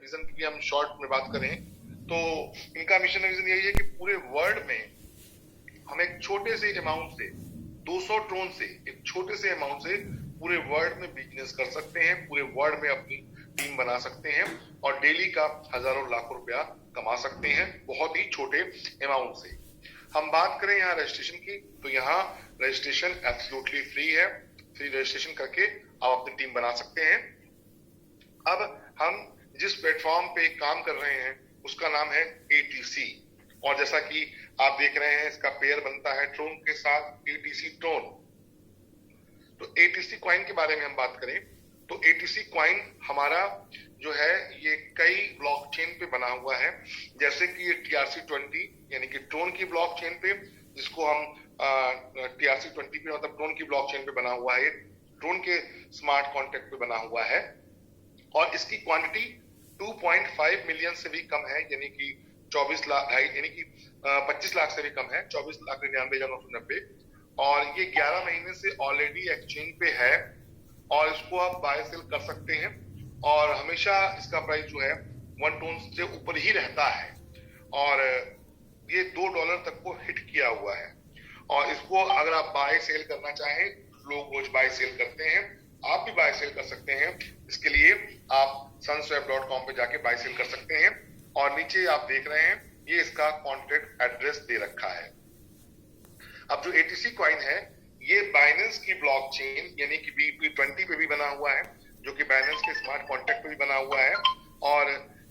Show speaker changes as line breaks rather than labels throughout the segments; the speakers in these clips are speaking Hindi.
विजन की हम शॉर्ट में बात करें तो इनका मिशन विजन यही है कि पूरे वर्ल्ड में हम एक छोटे से अमाउंट से 200 ट्रोन से एक छोटे से अमाउंट से पूरे वर्ल्ड में बिजनेस कर सकते हैं, पूरे वर्ल्ड में अपनी टीम बना सकते हैं और डेली का हजारों लाखों रुपया कमा सकते हैं बहुत ही छोटे अमाउंट से। हम बात करें यहाँ रजिस्ट्रेशन की तो यहाँ रजिस्ट्रेशन एब्सोल्युटली फ्री है। फ्री रजिस्ट्रेशन करके आप अपनी टीम बना सकते हैं। अब हम जिस प्लेटफॉर्म पे काम कर रहे हैं उसका नाम है एटीसी और जैसा कि आप देख रहे हैं इसका पेयर बनता है ट्रोन के साथ एटीसी ट्रोन। तो एटीसी कॉइन के बारे में हम बात करें तो एटीसी कॉइन हमारा जो है ये कई ब्लॉकचेन पे बना हुआ है, जैसे कि ये TRC20 यानी कि ट्रोन की ब्लॉकचेन पे, जिसको हम TRC20 पे मतलब ट्रोन की ब्लॉकचेन पे बना हुआ है, ट्रोन के स्मार्ट कॉन्ट्रैक्ट पे बना हुआ है और इसकी क्वांटिटी 2.5 मिलियन से भी कम है, यानी कि 24 लाख यानी कि 25 लाख से भी कम है, 24,99,990 और ये 11 महीने से ऑलरेडी एक्सचेंज पे है और इसको आप बाय सेल कर सकते हैं और हमेशा इसका प्राइस जो है 1 टोन से ऊपर ही रहता है और ये $2 तक को हिट किया हुआ है और इसको अगर आप बाय सेल करना चाहें, लोग रोज बाय सेल करते हैं, आप भी बाय सेल कर सकते हैं। इसके लिए आप sunswap.com पे जाके बाय सेल कर सकते हैं और नीचे आप देख रहे हैं ये इसका कॉन्ट्रैक्ट एड्रेस दे रखा है। अब जो एटीसी कॉइन है ये बाइनेंस की ब्लॉकचेन यानी कि BEP20 पे भी बना हुआ है, जो कि बाइनेंस के स्मार्ट कॉन्ट्रैक्ट पे भी बना हुआ है और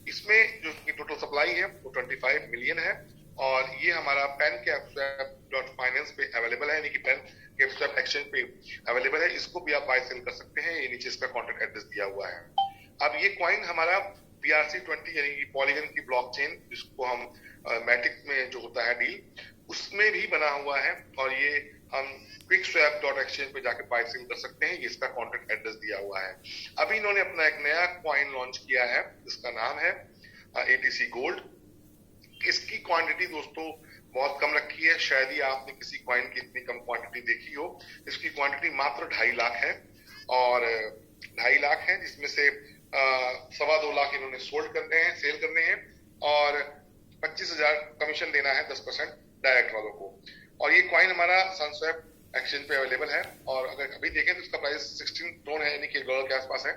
इसमें जो टोटल सप्लाई है वो 25 मिलियन है और ये हमारा PancakeSwap.finance पे अवेलेबल है, यानी कि PancakeSwap एक्सचेंज पे अवेलेबल है। इसको भी आप बाय सेल कर सकते हैं, ये नीचे इसका कॉन्ट्रैक्ट एड्रेस दिया हुआ है। अब ये कॉइन हमारा PRC20 यानी कि पॉलीगन की ब्लॉकचेन, जिसको हम मैटिक में जो होता है डील, उसमें भी बना हुआ है और ये हम QuickSwap.exchange पे जाके बाय सेल कर सकते हैं, ये इसका कॉन्ट्रैक्ट एड्रेस दिया हुआ है। अभी इन्होंने अपना एक नया कॉइन लॉन्च किया है जिसका नाम है ATC गोल्ड। इसकी क्वांटिटी दोस्तों बहुत कम रखी है, शायद ही आपने किसी कॉइन की इतनी कम क्वांटिटी देखी हो। इसकी क्वांटिटी मात्र 2.5 लाख है और 2.5 लाख है जिसमें से 2.25 लाख इन्होंने सेल करने हैं और 25,000 कमीशन देना है 10% डायरेक्ट वालों को। और ये कॉइन हमारा सनस्वैप एक्सचेंज पे अवेलेबल है और अगर अभी देखें तो इसका प्राइस 16 टोन है, यानी कि $1 के आसपास है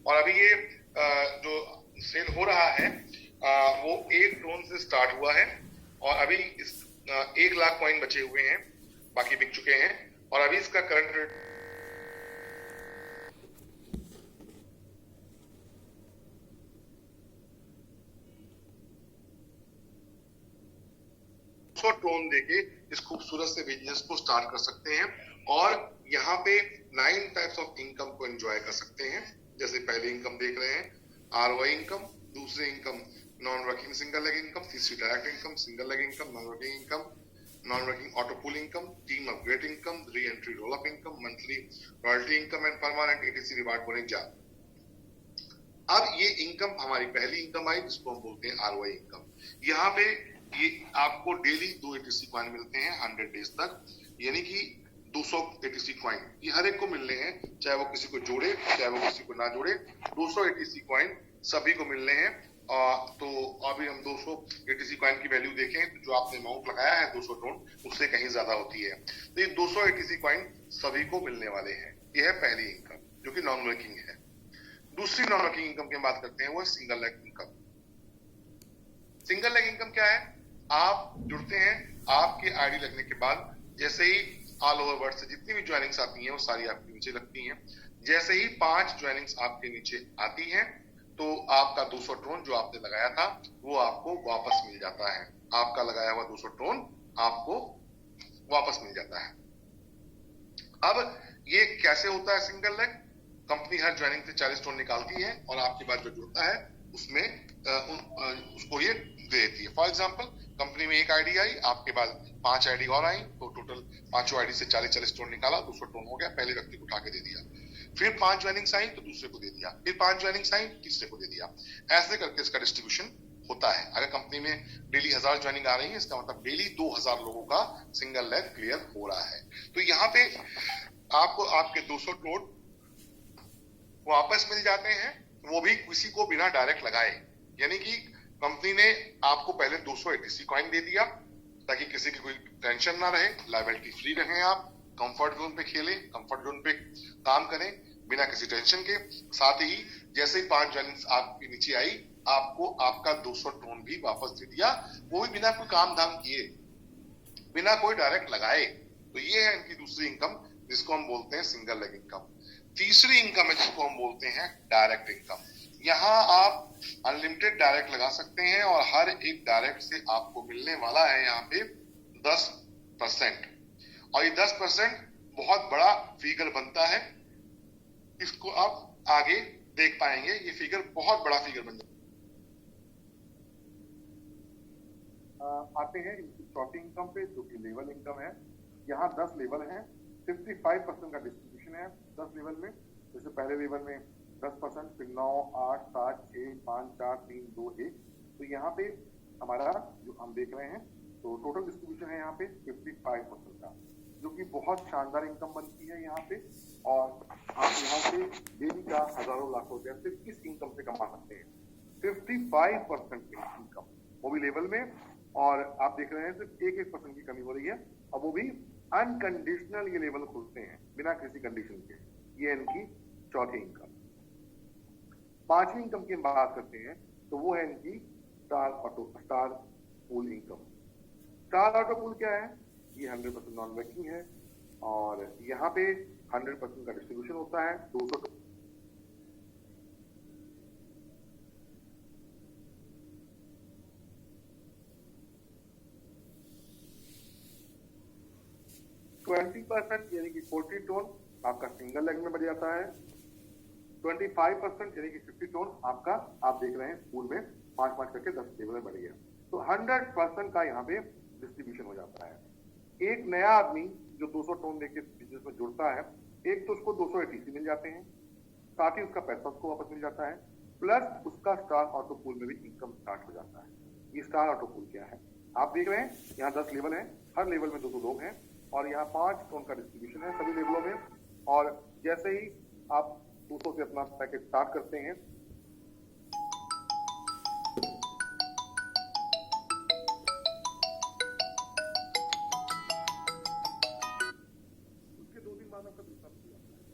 और अभी ये जो सेल हो रहा है वो 1 टोन से स्टार्ट हुआ है और अभी इस 1 लाख कॉइन बचे हुए हैं, बाकी बिक चुके हैं और अभी इसका करंट रेट 100 टोन देके इस खूबसूरत से बिजनेस को स्टार्ट कर सकते हैं और यहाँ पे 9 टाइप्स ऑफ इनकम को एंजॉय कर सकते हैं। जैसे पहले इनकम देख रहे हैं ROI इनकम, दूसरी income non working single leg income, तीसरी direct income, single leg income, non working income, non working auto pool income, team upgrade income, re entry roll up income, monthly royalty income and permanent ATC reward bonus जा। अब ये इनकम हमारी पहली इनकम आई जिसको हम बोलते हैं ROI इनकम। यहाँ पे ये आपको डेली 2 ATC कॉइन मिलते हैं 100 डेज तक, यानी कि 200 ATC कॉइन ये हर एक को मिलने हैं, चाहे वो किसी को जोड़े चाहे वो किसी को ना जोड़े, 200 ATC कॉइन सभी को मिलने हैं। तो अभी हम 200 ATC कॉइन की वैल्यू देखें तो जो आपने अमाउंट लगाया है 200 टोन उससे कहीं ज्यादा होती है, तो ये 200 ATC कॉइन सभी को मिलने वाले हैं। ये है पहली इनकम जो कि नॉन वर्किंग है। दूसरी नॉन वर्किंग इनकम की बात करते हैं वो है single leg income. Single leg income क्या है? आप जुड़ते हैं, आपके आईडी लगने के बाद जैसे ही ऑल ओवर वर्ल्ड से जितनी भी ज्वाइनिंग्स आती हैं वो सारी आपके नीचे लगती हैं। जैसे ही 5 ज्वाइनिंग्स आपके नीचे आती हैं तो आपका 200 टोन जो आपने लगाया था वो आपको वापस मिल जाता है। आपका लगाया हुआ 200 टोन आपको वापस मिल जाता है। अब ये कैसे होता है सिंगल लेग? कंपनी हर ज्वाइनिंग से 40 टोन निकालती है और आपके बाद जो जुड़ता है उसमें उसको ये दे देती है। फॉर एग्जाम्पल कंपनी में एक आईडी आई, आपके बाद 5 आईडी और आई, तो टोटल 5 आईडी से 40 टोन निकाला, 200 टोन हो गया, पहले व्यक्ति को उठा के दे दिया। फिर 5 ज्वाइनिंग्स आई तो दूसरे को दे दिया, फिर 5 ज्वाइनिंग्स आई तीसरे को दे दिया। ऐसे करके इसका डिस्ट्रीब्यूशन होता है। अगर कंपनी में डेली 1000 ज्वाइनिंग आ रही है, इसका मतलब डेली 2000 लोगों का सिंगल लेग क्लियर हो रहा है। तो यहाँ पे आपको आपके 200 टोन वापस मिल जाते हैं, वो भी किसी को बिना डायरेक्ट लगाए। यानी कि कंपनी ने आपको पहले 200 एटीसी कॉइन दे दिया ताकि किसी की कोई टेंशन ना रहे, लायबिलिटी फ्री रहें, आप कंफर्ट जोन पे खेलें, कंफर्ट जोन पे काम करें बिना किसी टेंशन के। साथ ही जैसे ही 5 वैलेंस आपके नीचे आई, आपको आपका 200 ट्रोन भी वापस दे दिया, वो भी बिना कोई काम धाम किए, बिना कोई डायरेक्ट लगाए। तो ये है इनकी दूसरी इनकम, जिसको हम बोलते हैं सिंगल लेग इनकम। तीसरी इनकम है जिसको हम बोलते हैं डायरेक्ट इनकम। यहाँ आप अनलिमिटेड डायरेक्ट लगा सकते हैं और हर एक डायरेक्ट से आपको मिलने वाला है यहाँ पे 10%। और ये 10% बहुत बड़ा फिगर बनता है, इसको आप आगे देख पाएंगे, ये फिगर बहुत बड़ा फिगर बन जाता है।
आते हैं इनकी चौथी इनकम पे, जो कि लेवल इनकम है। यहाँ 10 लेवल हैं, 55% का डिस्ट्रीब्यूशन है 10 लेवल में। जैसे पहले लेवल में 10%, फिर 9, 8, 7, 6, 5, 4, 3, 2, 1। तो यहाँ पे हमारा जो हम देख रहे हैं, तो टोटल डिस्ट्रीब्यूशन है यहाँ पे 55% का, जो कि बहुत शानदार इनकम बनती है यहाँ पे। और आप यहाँ से डेली का हजारों लाखों रुपया सिर्फ इस इनकम से कमा सकते हैं। 55% की इनकम, वो भी लेवल में। और आप देख रहे हैं सिर्फ 1% की कमी हो रही है, और वो भी अनकंडीशनल ये लेवल खुलते हैं बिना किसी कंडीशन के। ये इनकी चौथी इनकम। पांचवी इनकम की बात करते हैं, तो वो है इनकी star pool income. Star auto pool क्या है? ये 100% नॉन वर्किंग है, और यहाँ पे 100% का डिस्ट्रीब्यूशन होता है। 200 20% यानी कि 40 टोन आपका सिंगल लेग में बढ़ जाता है। 25% यानी कि 50 टोन आपका, आप देख रहे हैं पूल में 5-5 करके 10 लेवल में बढ़ गया। तो 100% का यहाँ पे डिस्ट्रीब्यूशन हो जाता है। एक नया आदमी जो 200 टोन लेके बिजनेस में जुड़ता है, एक तो उसको 200 एटीसी मिल जाते हैं, साथ ही उसका पैसा उसको वापस मिल जाता है, प्लस उसका स्टार ऑटो पूल में भी इनकम स्टार्ट हो जाता है। ये स्टार ऑटो पूल क्या है? आप देख रहे हैं यहाँ 10 लेवल है, हर लेवल में 2-2 लोग हैं, और यहाँ 5 टोन का डिस्ट्रीब्यूशन है सभी लेवलों में। और जैसे ही आप 200 से अपना पैकेज स्टार्ट करते हैं, उसके 2 दिन बाद आपका दूसरा पूल आता है,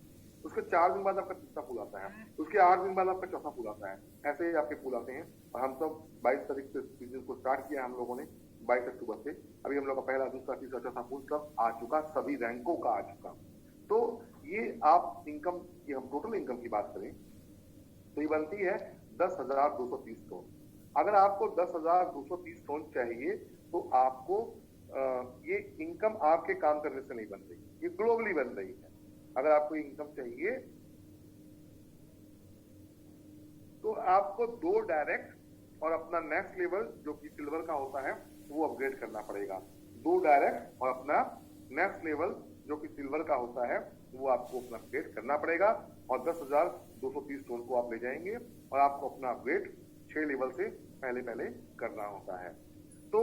उसके 4 दिन बाद आपका तीसरा पूल आता है, उसके 8 दिन बाद आपका चौथा पूल आता है। ऐसे ही आपके पूल आते हैं। और हम सब 22 तारीख से बिजनेस को स्टार्ट किया हम लोगों ने, 22 अक्टूबर से। अभी हम लोग का पहला, दूसरा, तीसरा, चौथा पूल सब आ चुका, सभी रैंकों का आ चुका। तो ये आप इनकम की, हम टोटल इनकम की बात करें तो ये बनती है 10,230 टोन। अगर आपको 10,230 टोन चाहिए तो आपको ये इनकम आपके काम करने से नहीं बन रही, ये ग्लोबली बन रही है। अगर आपको इनकम चाहिए तो आपको 2 डायरेक्ट और अपना नेक्स्ट लेवल जो कि सिल्वर का होता है वो अपग्रेड करना पड़ेगा। 2 डायरेक्ट और अपना नेक्स्ट लेवल जो कि सिल्वर का होता है वो आपको अपना अपग्रेड करना पड़ेगा, और 10,230 टोन को आप ले जाएंगे, और आपको अपना अपग्रेड 6 लेवल से पहले पहले करना होता है। तो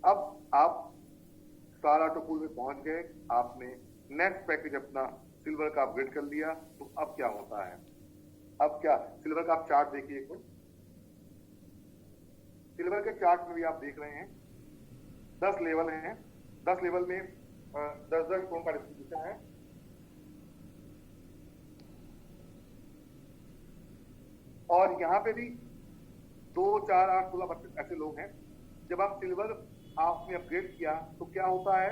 अब आप स्टार ऑटो पूल में पहुंच गए, आपने नेक्स्ट पैकेज अपना सिल्वर का अपग्रेड कर लिया। तो अब क्या होता है? अब क्या, सिल्वर का आप चार्ट देखिए एक बार। सिल्वर के चार्ट में भी आप देख रहे हैं 10 लेवल हैं, 10 लेवल में 10-10 टोन का डिस्ट्रीब्यूशन है। और यहाँ पे भी 2, 4, 8, 16, 32 ऐसे लोग हैं। जब आप सिल्वर आपने अपग्रेड किया तो क्या होता है,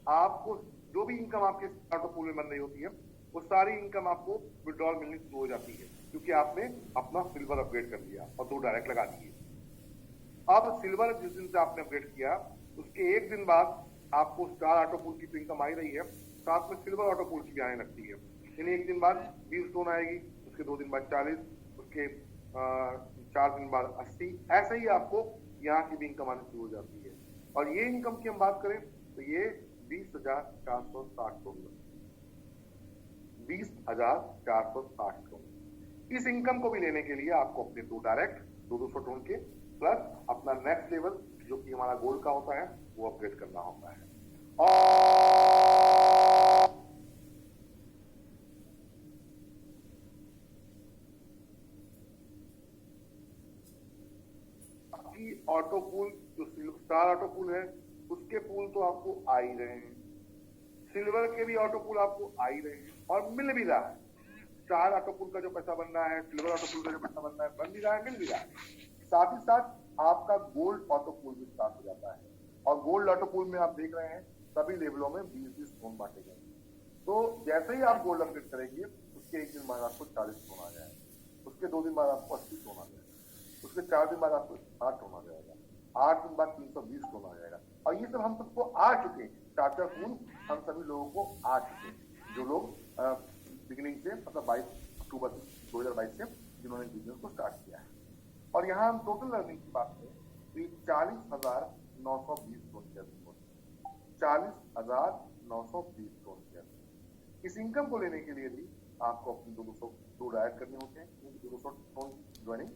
आपको जो भी इनकम आपके ऑटो पूल में बन रही होती है वो सारी इनकम आपको विड्रॉल मिलनी शुरू हो जाती है, क्योंकि आपने अपना सिल्वर अपग्रेड कर लिया और 2 डायरेक्ट लगा दिए। अब सिल्वर जिस दिन से आपने अपग्रेड किया उसके 1 दिन बाद आपको स्टार ऑटो पूल की इनकम आ रही है, साथ में सिल्वर ऑटो पूल की भी आने लगती है। यानी 1 दिन बाद 20 टोन आएगी, उसके 2 दिन बाद 40, उसके 4 दिन बाद 80। ऐसे ही आपको यहाँ की भी इनकम आनी शुरू हो जाती है। और ये इनकम की हम बात करें तो ये 20,460 टोन, 20,460 टोन। इस इनकम को भी लेने के लिए आपको अपने 2 डायरेक्ट 200 टोन के प्लस अपना नेक्स्ट लेवल जो कि हमारा गोल्ड का होता है वो अपग्रेड करना होता है। और आपकी ऑटो पूल जो स्टार ऑटो पूल है उसके पूल तो आपको आ ही रहे हैं, सिल्वर के भी ऑटो पूल आपको आ ही रहे हैं और मिल भी रहा है। स्टार ऑटो पूल का जो पैसा बन रहा है, सिल्वर ऑटो पूल का जो पैसा बन रहा है, बन भी रहा है, मिल भी रहा है। साथ ही साथ आपका गोल्ड ऑटो पूल भी स्टार्ट हो जाता है और गोल्ड ऑटो पूल में आप देख रहे हैं सभी लेवलों में 20-20 स्टोन बांटे गए। तो जैसे ही आप गोल्ड अपडेट करेंगे उसके एक दिन बाद आपको 40 स्टोन आ जाएगा, उसके 2 दिन बाद आपको 80 स्टोन आ जाएगा, उसके 4 दिन बाद आपको 60 स्टोन आ जाएगा, 8 दिन बाद 320 स्टोन आ जाएगा। और ये सब हम सबको आ चुके हैं, चार्टर पूल हम सभी लोगों को आ चुके हैं, जो लोग बिगिनिंग से मतलब 22 अक्टूबर 2022 से जिन्होंने बिजनेस को स्टार्ट किया है। और यहाँ हम टोटल अर्निंग की बात करें तो 40,920 स्टोन की अर्निंग होती है, 40,920 स्टोन की अर्निंग। इस इनकम को लेने के लिए भी आपको अपने 200 डायरेक्ट करने होते हैं, 200 स्टोन ज्वाइनिंग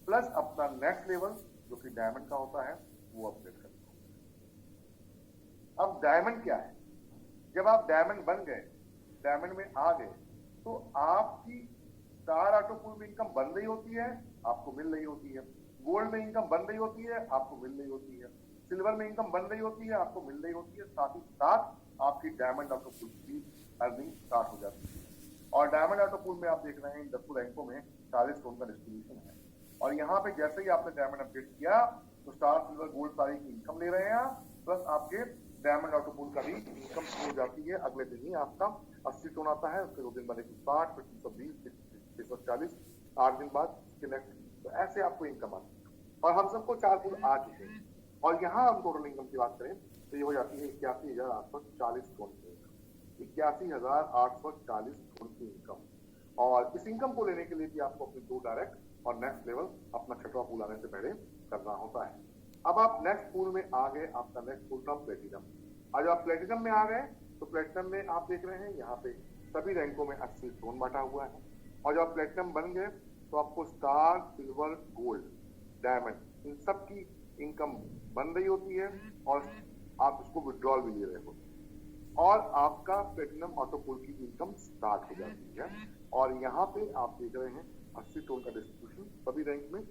प्लस अपना नेक्स्ट लेवल जो कि डायमंड का होता है वो अपडेट करना होता है। अब डायमंड क्या है? जब आप डायमंड बन गए, डायमंड में आ गए, तो आपकी स्टार ऑटो पूल में इनकम बन रही होती है, आपको मिल रही होती है, गोल्ड में इनकम बन रही होती है, आपको मिल रही होती है, सिल्वर में इनकम बन रही होती है, आपको मिल रही होती है, साथ ही साथ आपकी डायमंड ऑटो पूल की अर्निंग स्टार्ट हो जाती है। और डायमंड ऑटो पूल में आप देख रहे हैं इन 10 रैंकों में 40 स्टोन का डिस्ट्रीब्यूशन है। और यहाँ पे जैसे ही आपने डायमंड अपडेट किया तो स्टार सिल्वर गोल्ड सारी की इनकम ले रहे हैं, प्लस आपके डायमंड ऑटो पूल का भी इनकम हो जाती है। अगले दिन ही आपका 80 स्टोन आता है, उसके 2 दिन बाद 160, फिर 320, 640, 8 दिन बाद उसके नेक्स्ट, तो ऐसे आपको इनकम आती है। और हम सबको 4 पूल आ चुके हैं। और यहाँ हम टोटल इनकम की बात करें तो ये हो जाती है 81,840 स्टोन की इनकम, 81,840 स्टोन की इनकम। और इस इनकम को लेने के लिए भी आपको अपने 2 डायरेक्ट और नेक्स्ट लेवल अपना 6वां पूल आने से पहले करना होता है। अब आप नेक्स्ट पूल में आ गए, आपका नेक्स्ट पूल था प्लेटिनम। और जब आप प्लेटिनम में आ गए तो प्लेटिनम में आप देख रहे हैं यहाँ पे सभी रैंकों में 80 स्टोन बांटा हुआ है। और जब आप प्लेटिनम बन गए तो आपको स्टार सिल्वर गोल्ड डायमंड इन सब की इनकम बन रही होती है और आप इसको विड्रॉल भी ले रहे होते हैं और आपका प्लेटिनम ऑटो पूल की इनकम स्टार्ट हो जाती है। और यहाँ पे आप देख रहे हैं 80 स्टोन का डिस्ट्रीब्यूशन सभी रैंक में।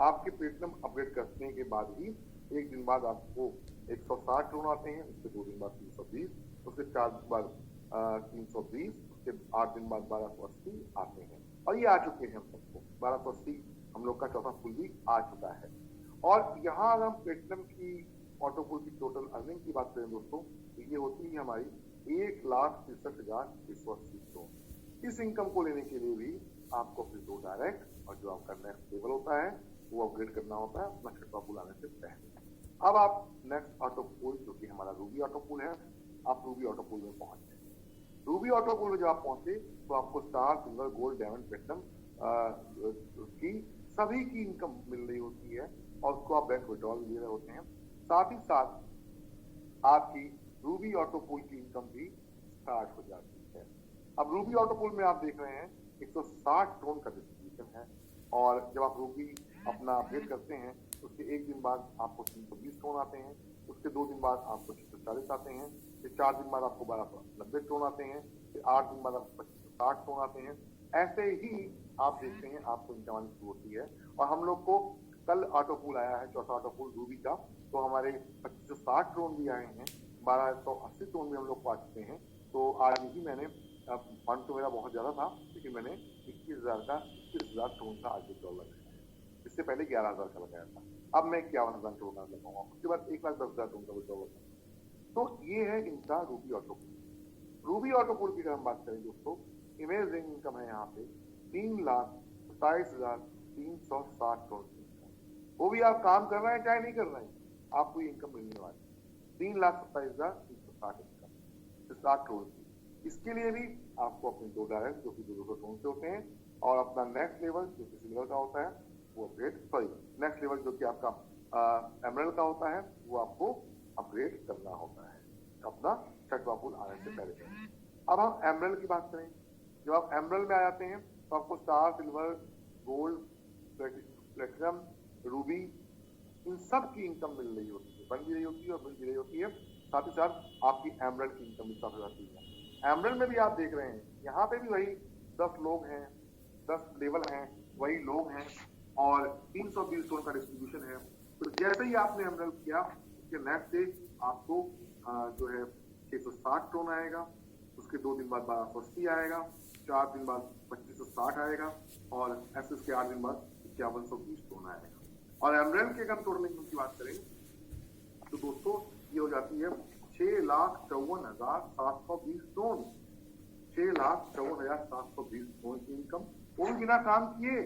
आपके प्लेटिनम अपग्रेड करने के बाद ही एक दिन बाद आपको 160 स्टोन आते हैं, उसके 2 दिन बाद 320, उसके 4 दिन बाद 320, उसके 8 दिन बाद 1280 आते हैं। और ये आ चुके हैं हम सबको 1280, हम लोग का 4था पूल भी आ चुका है। और यहाँ अगर हम प्लेटिनम की ऑटो पूल की टोटल अर्निंग की बात करें दोस्तों तो ये होती है हमारी 1,63,180 स्टोन। इस इनकम को लेने के लिए भी आपको अपने 2 डायरेक्ट और जो आपका नेक्स्ट लेवल होता है वो अपग्रेड करना होता है अपना 6वां पूल आने से पहले। अब आप नेक्स्ट ऑटो पूल जो कि हमारा रूबी ऑटो पूल है, आप रूबी ऑटो पूल में पहुंच गए। रूबी ऑटो पूल में जब आप पहुंचे तो आपको star silver gold diamond platinum की सभी की इनकम मिल रही होती है और उसको आप बैंक विड्रॉल ले रहे होते हैं। साथ ही साथ आपकी रूबी ऑटो पूल की इनकम भी स्टार्ट हो जाती है। अब रूबी ऑटो पूल में आप देख रहे हैं 160 स्टोन का डिस्ट्रीब्यूशन है। और जब आप रूबी अपना अपडेट करते हैं उसके एक दिन बाद आपको 320 स्टोन आते हैं, उसके 2 दिन बाद आपको 640 आते हैं, फिर 4 दिन बाद आपको 1290 स्टोन आते हैं, फिर 8 दिन बाद आपको 2560 स्टोन आते हैं। ऐसे ही आप देखते हैं आपको इनकम आनी शुरू होती है। और हम लोग को कल ऑटो पूल आया है, 4था ऑटो पूल रूबी का, तो हमारे 2560 स्टोन भी आए हैं, 1280 स्टोन भी हम लोग पा चुके हैं। तो आज ही मैंने फंड तो मेरा बहुत ज्यादा था लेकिन मैंने 21,000 स्टोन का आज विड्रॉल लगाया है। इससे पहले 11,000 का लगाया था, अब मैं 51,000 स्टोन का लगाऊंगा, उसके बाद 1,10,000 स्टोन का विड्रॉल लगाऊंगा। तो ये है इनका Ruby auto pool. Ruby auto pool की अगर हम बात करें दोस्तों, इमेजिंग इनकम है यहाँ पे 3,27,360 स्टोन की इनकम। वो भी आप काम कर रहे हैं चाहे नहीं कर रहे हैं, आपको ये इनकम मिलने वाली 3,27,360 इनकम 60 स्टोन की। इसके लिए भी आपको अपने 2 डायरेक्ट जो कि 200 स्टोन से होते हैं और अपना नेक्स्ट लेवल जो कि सिल्वर का होता है वो अपग्रेड, नेक्स्ट लेवल जो कि आपका एमरल्ड का होता है वो आपको अपग्रेड करना होता है अपना 6वां पूल आने से पहले। अब हम एमरल्ड की बात करें, जब आप एमरल्ड में आ जाते हैं तो आपको star silver gold platinum ruby इन सब की इनकम मिल रही होती है, बन भी रही होती है और मिल भी रही होती है। साथ ही साथ आपकी एमरल्ड की इनकम भी स्टार्ट हो जाती है। एमरल्ड में भी आप देख रहे हैं यहाँ पे भी वही 10 लोग हैं, 10 लेवल हैं, वही लोग हैं और 320 स्टोन का डिस्ट्रीब्यूशन है। तो जैसे ही आपने एमरल किया उसके नेक्स्ट डे आपको जो है 660 टोन आएगा, उसके 2 दिन बाद 1280 आएगा, 4 दिन बाद 2560 आएगा और ऐसे उसके 8 दिन बाद 5120 टोन आएगा। और एमरल के अगर टोटल इनकम की बात करें तो दोस्तों ये हो जाती है 6,54,720 टोन, 6,54,720 टोन की इनकम, वो भी बिना काम किए,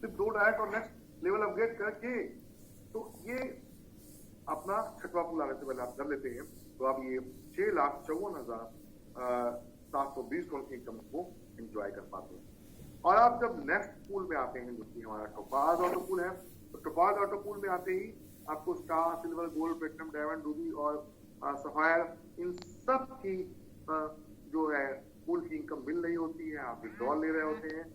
सिर्फ 2 डायरेक्ट और नेक्स्ट लेवल अपग्रेड करके। तो ये अपना छठवां पुल आने से पहले आप कर लेते हैं तो आप ये 6,54,720 टोन की इनकम को एंजॉय कर पाते हैं। और आप जब नेक्स्ट पुल में आते हैं जो कि हमारा टोपाज ऑटो पुल है, तो टोपाज ऑटो पुल में आते ही आपको star, silver, gold, platinum, diamond, Ruby और सफायर इन सब की जो है पुल की इनकम मिल रही होती है, आप विड्रॉल ले रहे होते हैं।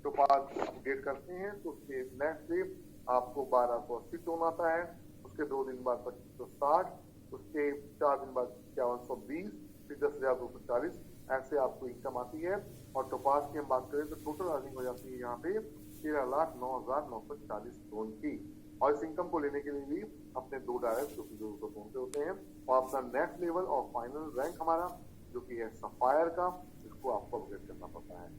टोपाज अपडेट करते हैं तो उसके नेक्स्ट डे आपको 1280 टोन आता है, उसके 2 दिन बाद 2560, उसके 4 दिन बाद 5120, फिर 10,240, ऐसे आपको इनकम आती है। और टोपाज की हम बात करें तो टोटल अर्निंग हो जाती है यहाँ पे 13,09,940 टोन की। और इस इनकम को लेने के लिए भी अपने 2 डायरेक्ट जो कि 200 टोन पे होते हैं और अपना नेक्स्ट लेवल और फाइनल रैंक हमारा जो कि है सफायर का, इसको आपको अपग्रेड करना पड़ता है।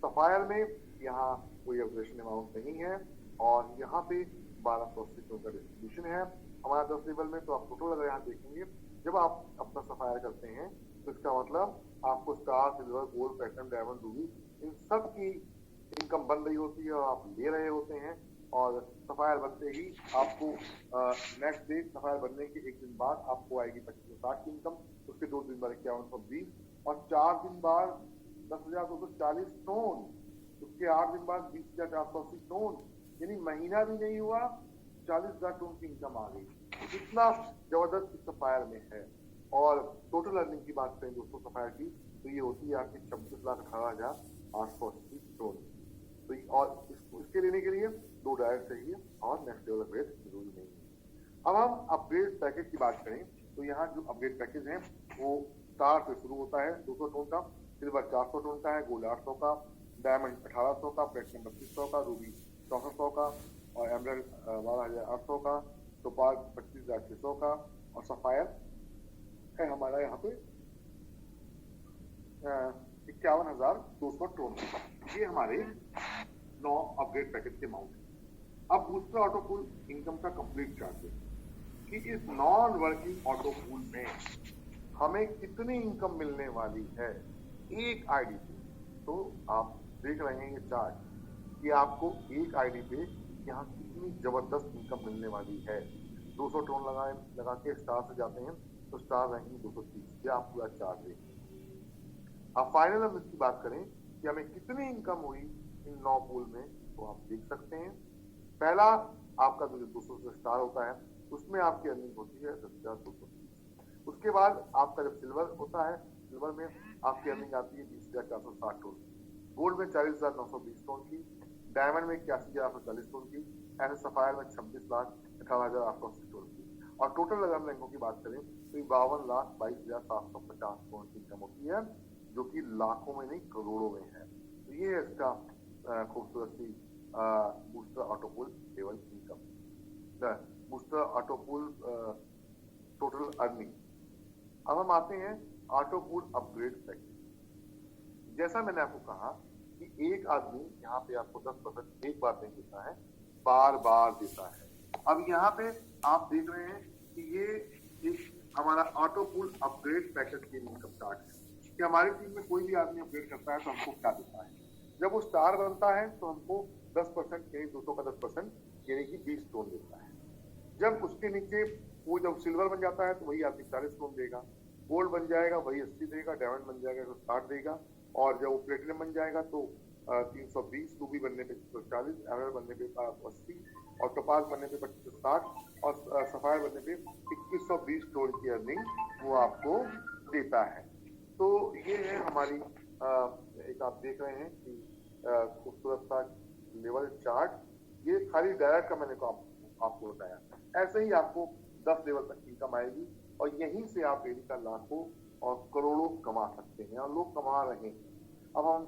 सफायर में यहाँ कोई अपग्रेडेशन अमाउंट नहीं है और यहाँ पे 1280 टोन का डिस्ट्रीब्यूशन है हमारा 10 लेवल में। तो आप टोटल अगर यहाँ देखेंगे जब आप अपना सफायर करते हैं तो इसका मतलब आपको star, silver, gold, platinum, diamond, ruby इन सब की इनकम बन रही होती है और आप ले रहे होते हैं। और सफायर बनते ही आपको नेक्स्ट डे सफायर बनने के 1 दिन बाद आपको आएगी 2560 की इनकम, उसके 2 दिन बाद 5120 और 4 दिन बाद 10,240 टोन, उसके 8 दिन बाद 20,480 टोन, यानी महीना भी नहीं हुआ 40,000 टोन की इनकम आ गई। इतना जबरदस्त सफायर में है। और टोटल अर्निंग की बात करें दोस्तों सफायर की तो ये होती है आपकी 26,18,880 टोन। तो और इसके लेने के लिए 2 डायरेक्ट चाहिए और नेक्स्ट लेवल अपग्रेड जरूरी नहीं है। अब हम अपग्रेड पैकेज की बात करें तो यहाँ जो अपग्रेड पैकेज है वो स्टार से शुरू होता है 200 टोन का, सिल्वर 400 टोन का है, गोल्ड 800 का, डायमंड 1800 का, प्लेटिनम 2500 का, रूबी 6400 का और एमरल्ड 12,800 का, टोपाज 25,600 का और सफायर है हमारा यहाँ पे 51,200 टोन। ये हमारे 9 अपग्रेड पैकेज के अमाउंट है। अब बूस्टर ऑटो पूल इनकम का कंप्लीट चार्ट है कि इस नॉन वर्किंग ऑटो पूल में हमें कितनी इनकम मिलने वाली है एक आईडी पे। तो आप देख रहे हैं ये चार्ट कि आपको एक आईडी पे यहाँ कितनी जबरदस्त इनकम मिलने वाली है। 200 टोन लगा के स्टार से जाते हैं तो स्टार रैंकिंग 230, ये आप पूरा चार्ट देखें। अब फाइनल हम इसकी बात करें कि हमें कितनी इनकम हुई इन 9 पूल में तो आप देख सकते हैं। पहला आपका जो 200 से स्टार होता है उसमें आपकी अर्निंग होती है 10,230। उसके बाद आपका जब सिल्वर होता है, सिल्वर में आपकी अर्निंग आती है 20,460 टोन, गोल्ड में 40,920 टोन की, डायमंड में 81,840 टोन की, ऐसे सफायर में 26,18,880 टोन की। और टोटल अगर हम रैंकों की बात करें तो 52,22,750 टोन की इनकम होती है जो कि लाखों में नहीं करोड़ों में है। तो ये है इसका खूबसूरत सी booster auto pool level income, booster auto pool total earning. अब हम आते हैं ऑटो पूल अपग्रेड पैकेज। जैसा मैंने आपको कहा कि एक आदमी यहाँ पे आपको 10% एक बार नहीं देता है, बार बार देता है। अब यहाँ पे आप देख रहे हैं कि ये एक हमारा ऑटो पूल अपग्रेड पैकेज की इनकम चार्ट है कि हमारी टीम में कोई भी आदमी अपग्रेड करता है तो हमको क्या देता है। जब वो स्टार बनता है तो हमको 10% यानी 200 का 10% यानी कि 20 टोन देता है। जब उसके नीचे वो जब सिल्वर बन जाता है तो वही आदमी 40 टोन देगा, गोल्ड बन जाएगा वही 80 देगा, डायमंड बन जाएगा तो 60 देगा और जब वो प्लेटिनम बन जाएगा तो 320, रूबी बनने पे 140, एमरल्ड बनने पे 80 और टोपाज बनने पे 2560 और सफायर बनने पे 2120 टोन की अर्निंग वो आपको देता है। तो ये है हमारी एक आप देख रहे हैं कि खूबसूरत सा लेवल चार्ट। ये खाली डायरेक्ट का मैंने आपको बताया। ऐसे ही आपको 10 लेवल तक इनकम आएगी और यहीं से आप डेली का लाखों और करोड़ों कमा सकते हैं और लोग कमा रहे हैं। अब हम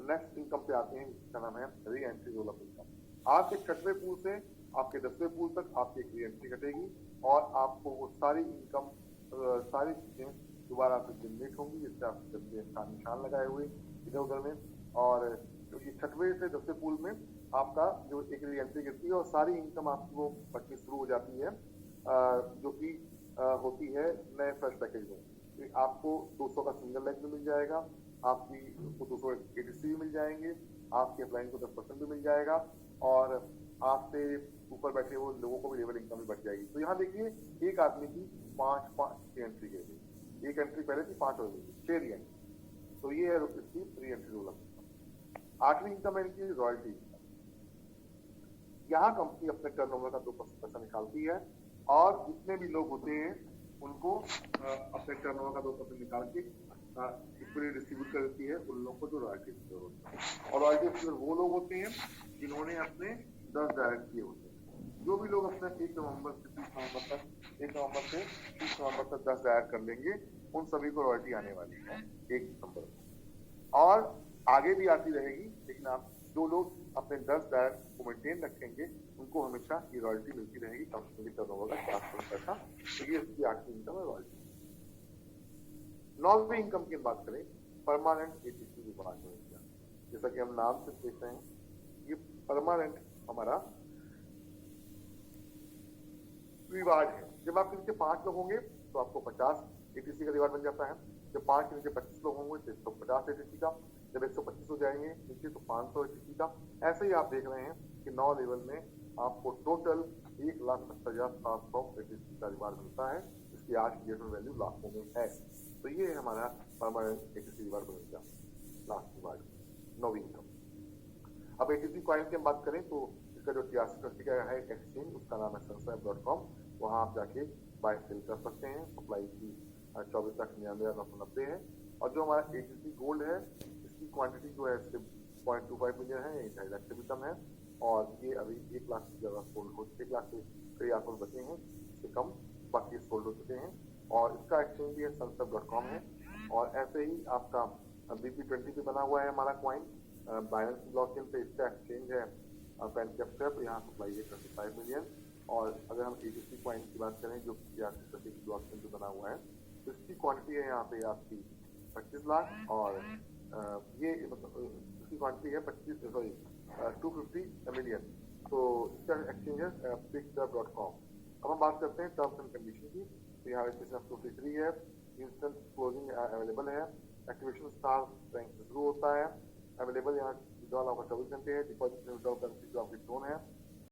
नेक्स्ट इनकम पे आते हैं, जिसका नाम है री एंट्री रोल अप इनकम। आपके 6वें पूल से आपके 10वें पूल तक आपकी एक री एंट्री कटेगी और आपको वो सारी इनकम, सारी चीजें दोबारा से जनरेट होंगी, जिससे आप निशान लगाए हुए इधर उधर में। और ये 6वें से 10वें पूल में आपका जो एक री एंट्री गिरती है और सारी इनकम आपकी वो बढ़नी शुरू हो जाती है, जो कि होती है नए फ्रेश पैकेज में। तो आपको 200 का सिंगल लेग भी मिल जाएगा, आपकी 200 ATC भी मिल जाएंगे, आपके अप्लाइन को 10% भी मिल जाएगा और आपसे ऊपर बैठे हुए लोगों को भी लेवल इनकम भी बढ़ जाएगी। तो यहाँ देखिए एक आदमी की 5 एंट्री गिर गई, एक एंट्री पहले थी 5 हो गई, 6 री एंट्री। तो ये है इसकी री एंट्री रोल अप। 8वीं इनकम है इनकी रॉयल्टी। यहाँ कंपनी अपने टर्नओवर का 2% पैसा निकालती है और जितने भी लोग होते हैं उनको अपने टर्नओवर का 2% निकाल के इक्वली डिस्ट्रीब्यूट कर देती है उन लोगों को जो रॉयल्टी होते हैं। और रॉयल्टी वो लोग होते हैं जिन्होंने अपने 10 डायरेक्ट किए होते हैं। जो भी लोग अपने 1 नवंबर से 30 नवंबर तक 1 नवंबर से 30 नवंबर तक 10 डायरेक्ट कर लेंगे, उन सभी को रॉयल्टी आने वाली है 1 दिसंबर को। और आगे भी आती रहेगी, लेकिन आप जो लोग अपने 10 डायरेक्ट को मेंटेन रखेंगे उनको हमेशा ये रॉयल्टी मिलती रहेगी कंपनी के टर्नओवर का 4% पैसा। तो ये इसकी 8वीं इनकम है रॉयल्टी। 9वीं इनकम की बात करें, परमानेंट ATC रिवार्ड में। जैसा कि हम नाम से देख रहे हैं, ये परमानेंट हमारा रिवार्ड है। जब आपके नीचे 5 लोग होंगे तो आपको 50 ATC का रिवार्ड बन जाता है। जब 5 के नीचे 25 लोग होंगे तो 150 ATC का। जब 125 हो जाएंगे नीचे तो 500 ATC का। ऐसे ही आप देख रहे हैं कि 9 लेवल में आपको टोटल 1,70,700 ATC का रिवार्ड मिलता है, जिसकी आज की डेट में वैल्यू लाखों में है। तो ये है हमारा परमानेंट ATC रिवार्ड बनेगा लास्ट रिवार्ड, 9वीं इनकम। अब ATC कॉइन की हम बात करें तो इसका जो 83 का है एक्सचेंज, उसका नाम है sunswap.com। वहां आप जाके बाय सेल कर सकते हैं। सप्लाई की 24,99,990 है। और जो हमारा ATC गोल्ड है, इसकी क्वांटिटी जो है सिर्फ 0.25 मिलियन है, 2.5 लाख से भी कम है। और ये अभी 1 लाख से ज्यादा सोल्ड हो, 1 लाख से कई आंकड़े बचे हैं, इससे कम बाकी सोल्ड हो चुके हैं। और इसका एक्सचेंज भी है sunswap.com है। और ऐसे ही आपका BP20 पे बना हुआ है हमारा क्वाइन, बाइनेंस ब्लॉकचेन पे इसका एक्सचेंज है पेनकेप, यहाँ सप्लाई है 25 मिलियन। और अगर हम ATC क्वाइन की बात करें जो ब्लॉकचेन पे बना हुआ है, तो इसकी क्वांटिटी है यहाँ पे आपकी 25 लाख और ये इसकी क्वांटिटी है 250 मिलियन। तो इसका एक्सचेंज है picksup.com। अब हम बात करते हैं टर्म्स एंड कंडीशन की। तो यहाँ रजिस्ट्रेशन फ्री है, इंस्टेंट क्लोजिंग अवेलेबल है, एक्टिवेशन स्टार बैंक से शुरू होता है, अवेलेबल यहाँ विड्रॉल आपका 24 घंटे है, डिपॉजिट विड्रॉल करेंसी जो आपकी जोन है।